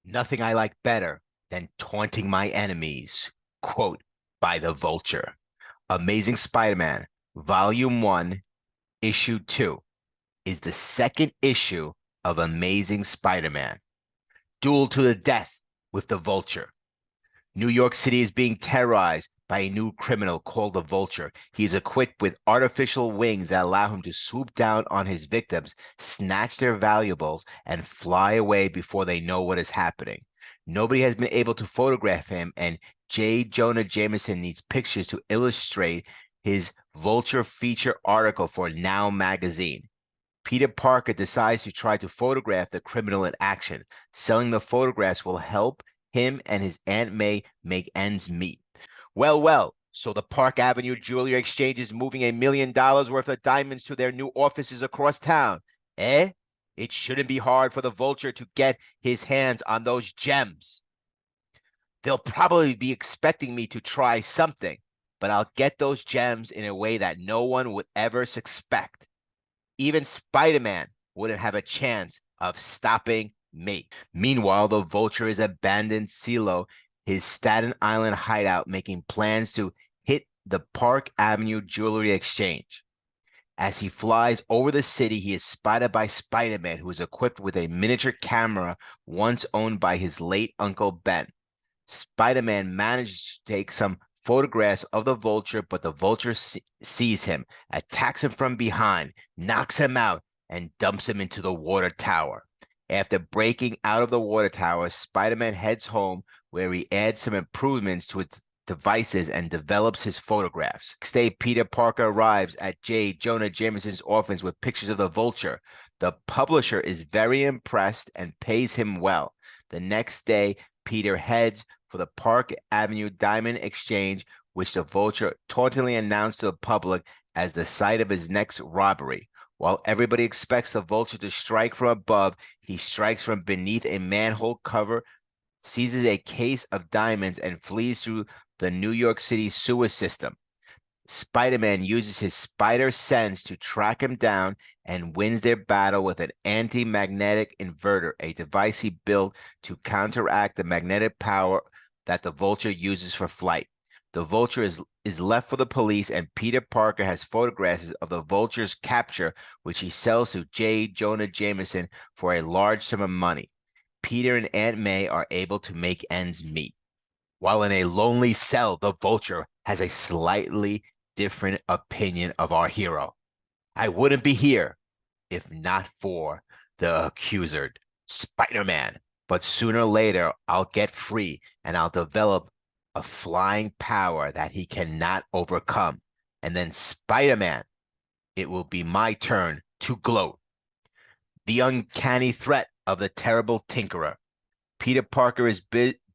Nothing I like better than taunting my enemies. Quote by the Vulture. Amazing Spider-Man, Volume 1, Issue 2 is the second issue of Amazing Spider-Man. Duel to the death with the Vulture. New York City is being terrorized by a new criminal called the Vulture. He is equipped with artificial wings that allow him to swoop down on his victims, snatch their valuables, and fly away before they know what is happening. Nobody has been able to photograph him, and J. Jonah Jameson needs pictures to illustrate his Vulture feature article for Now magazine. Peter Parker decides to try to photograph the criminal in action. Selling the photographs will help him and his Aunt May make ends meet. Well, so the Park Avenue Jewelry Exchange is moving $1 million worth of diamonds to their new offices across town. Eh? It shouldn't be hard for the Vulture to get his hands on those gems. They'll probably be expecting me to try something, but I'll get those gems in a way that no one would ever suspect. Even Spider-Man wouldn't have a chance of stopping me. Meanwhile, the Vulture is abandoned Silo, his Staten Island hideout, making plans to hit the Park Avenue Jewelry Exchange. As he flies over the city, he is spotted by Spider-Man, who is equipped with a miniature camera once owned by his late Uncle Ben. Spider-Man manages to take some photographs of the Vulture, but the Vulture sees him, attacks him from behind, knocks him out, and dumps him into the water tower. After breaking out of the water tower, Spider-Man heads home, where he adds some improvements to his devices and develops his photographs. Next day, Peter Parker arrives at J. Jonah Jameson's office with pictures of the Vulture. The publisher is very impressed and pays him well. The next day, Peter heads for the Park Avenue Diamond Exchange, which the Vulture tauntingly announced to the public as the site of his next robbery. While everybody expects the Vulture to strike from above, he strikes from beneath a manhole cover, seizes a case of diamonds, and flees through the New York City sewer system. Spider-Man uses his spider sense to track him down and wins their battle with an anti-magnetic inverter, a device he built to counteract the magnetic power that the Vulture uses for flight. The Vulture is left for the police, and Peter Parker has photographs of the Vulture's capture, which he sells to J. Jonah Jameson for a large sum of money. Peter and Aunt May are able to make ends meet. While in a lonely cell, the Vulture has a slightly different opinion of our hero. I wouldn't be here if not for the accuser, Spider-Man. But sooner or later, I'll get free and I'll develop a flying power that he cannot overcome. And then Spider-Man, it will be my turn to gloat. The uncanny threat of the terrible tinkerer. Peter Parker is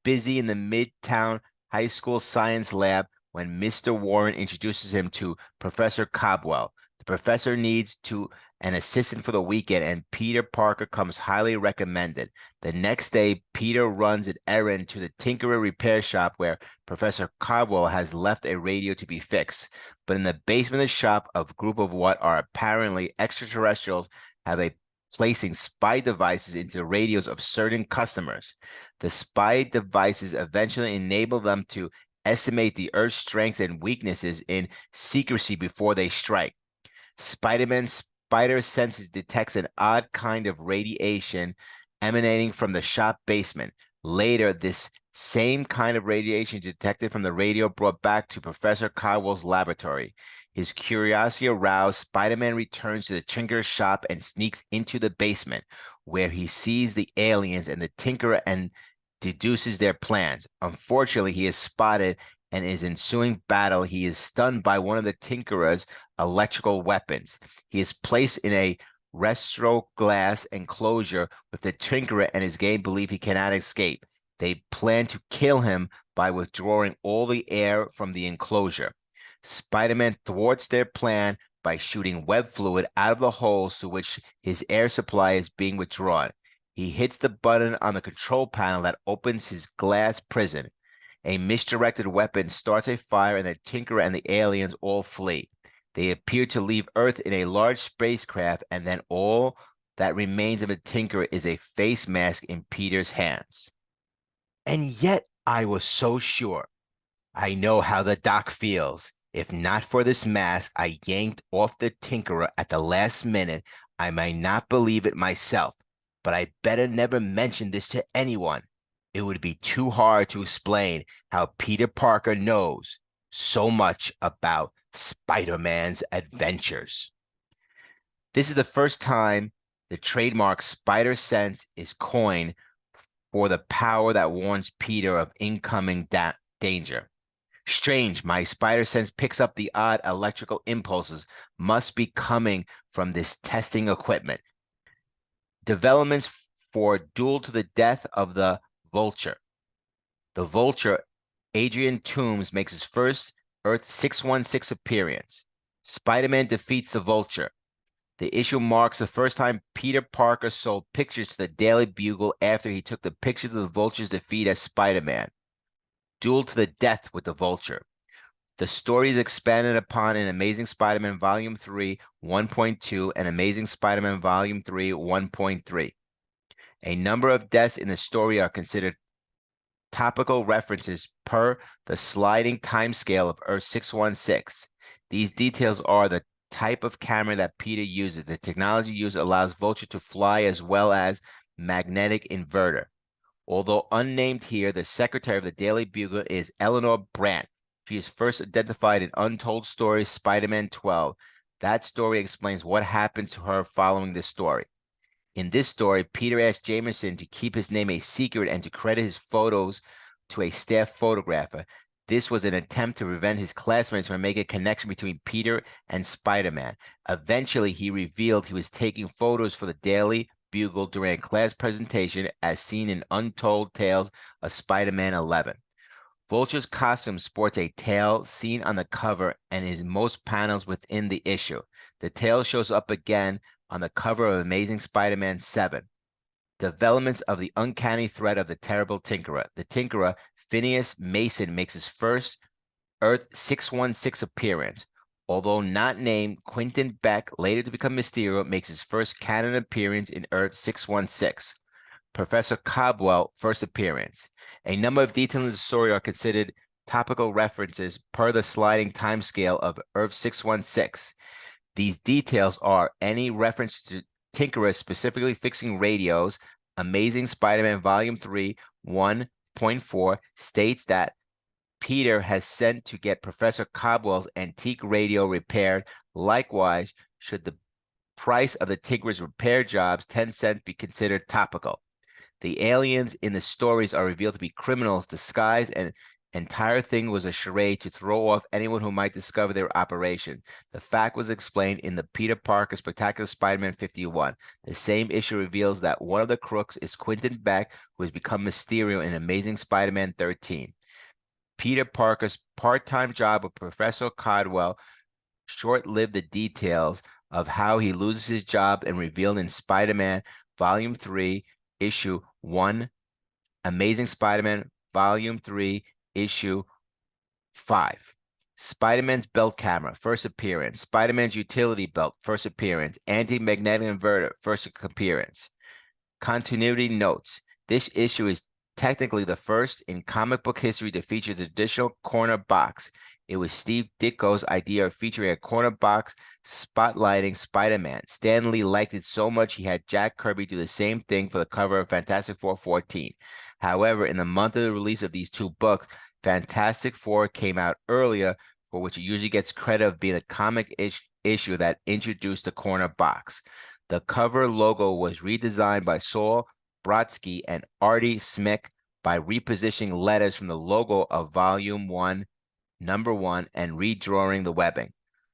busy in the Midtown High School science lab when Mr. Warren introduces him to Professor Cobwell. The professor needs an assistant for the weekend, and Peter Parker comes highly recommended. The next day, Peter runs an errand to the Tinkerer repair shop where Professor Cobwell has left a radio to be fixed. But in the basement of the shop, a group of what are apparently extraterrestrials have a placing spy devices into the radios of certain customers. The spy devices eventually enable them to estimate the Earth's strengths and weaknesses in secrecy before they strike. Spider-Man's spider senses detects an odd kind of radiation emanating from the shop basement. Later, this same kind of radiation detected from the radio brought back to Professor Cowell's laboratory. His curiosity aroused, Spider-Man returns to the Tinker's shop and sneaks into the basement, where he sees the aliens and the Tinkerer and deduces their plans. Unfortunately, he is spotted, and in his ensuing battle, he is stunned by one of the Tinkerer's electrical weapons. He is placed in a restro glass enclosure with the Tinkerer and his gang believe he cannot escape. They plan to kill him by withdrawing all the air from the enclosure. Spider-Man thwarts their plan by shooting web fluid out of the holes through which his air supply is being withdrawn. He hits the button on the control panel that opens his glass prison. A misdirected weapon starts a fire, and the Tinkerer and the aliens all flee. They appear to leave Earth in a large spacecraft, and then all that remains of the Tinkerer is a face mask in Peter's hands. And yet I was so sure. I know how the doc feels. If not for this mask I yanked off the Tinkerer at the last minute, I might not believe it myself. But I better never mention this to anyone. It would be too hard to explain how Peter Parker knows so much about Spider-Man's adventures. This is the first time the trademark Spider Sense is coined for the power that warns Peter of incoming danger. Strange, my spider sense picks up the odd electrical impulses must be coming from this testing equipment. Developments for Duel to the Death of the Vulture. The Vulture, Adrian Toomes, makes his first Earth 616 appearance. Spider-Man defeats the Vulture. The issue marks the first time Peter Parker sold pictures to the Daily Bugle after he took the pictures of the Vulture's defeat as Spider-Man. Duel to the Death with the Vulture. The story is expanded upon in Amazing Spider-Man Volume 3, 1.2, and Amazing Spider-Man Volume 3, 1.3. A number of deaths in the story are considered topical references per the sliding timescale of Earth 616. These details are the type of camera that Peter uses. The technology used allows Vulture to fly as well as magnetic inverter. Although unnamed here, the secretary of the Daily Bugle is Eleanor Brandt. She is first identified in Untold Stories Spider-Man 12. That story explains what happens to her following this story. In this story, Peter asked Jameson to keep his name a secret and to credit his photos to a staff photographer. This was an attempt to prevent his classmates from making a connection between Peter and Spider-Man. Eventually, he revealed he was taking photos for the Daily Bugle during a class presentation as seen in Untold Tales of Spider-Man 11. Vulture's costume sports a tail seen on the cover and is in most panels within the issue. The tail shows up again on the cover of Amazing Spider-Man 7. Developments of the uncanny threat of the terrible Tinkerer. The Tinkerer, Phineas Mason, makes his first Earth 616 appearance. Although not named, Quentin Beck, later to become Mysterio, makes his first canon appearance in Earth 616. Professor Cobwell, first appearance. A number of details in the story are considered topical references per the sliding timescale of Earth 616. These details are any reference to Tinkerer specifically fixing radios. Amazing Spider-Man Volume 3, 1.4 states that Peter has sent to get Professor Cobwell's antique radio repaired. Likewise, should the price of the Tinkerer's repair jobs 10 cents be considered topical. The aliens in the stories are revealed to be criminals disguised, and entire thing was a charade to throw off anyone who might discover their operation. The fact was explained in the Peter Parker Spectacular Spider-Man 51. The same issue reveals that one of the crooks is Quentin Beck, who has become Mysterio in Amazing Spider-Man 13. Peter Parker's part-time job with Professor Codwell short-lived the details of how he loses his job and revealed in Spider-Man Volume 3, Issue 1, Amazing Spider-Man Volume 3, Issue 5. Spider-Man's belt camera, first appearance. Spider-Man's utility belt, first appearance. Anti-magnetic inverter, first appearance. Continuity notes. This issue is technically the first in comic book history to feature the traditional corner box. It was Steve Ditko's idea of featuring a corner box spotlighting Spider-Man. Stan Lee liked it so much he had Jack Kirby do the same thing for the cover of Fantastic Four 14. However, in the month of the release of these two books, Fantastic Four came out earlier, for which it usually gets credit of being a comic issue that introduced the corner box. The cover logo was redesigned by Saul Brodsky and Artie Smick by repositioning letters from the logo of Volume 1, Number 1, and redrawing the webbing.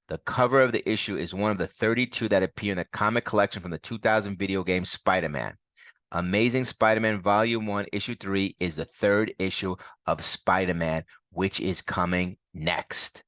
The cover of the issue is one of the 32 that appear in the comic collection from the 2000 video game Spider-Man. Amazing Spider-Man Volume 1, Issue 3 is the third issue of Spider-Man, which is coming next.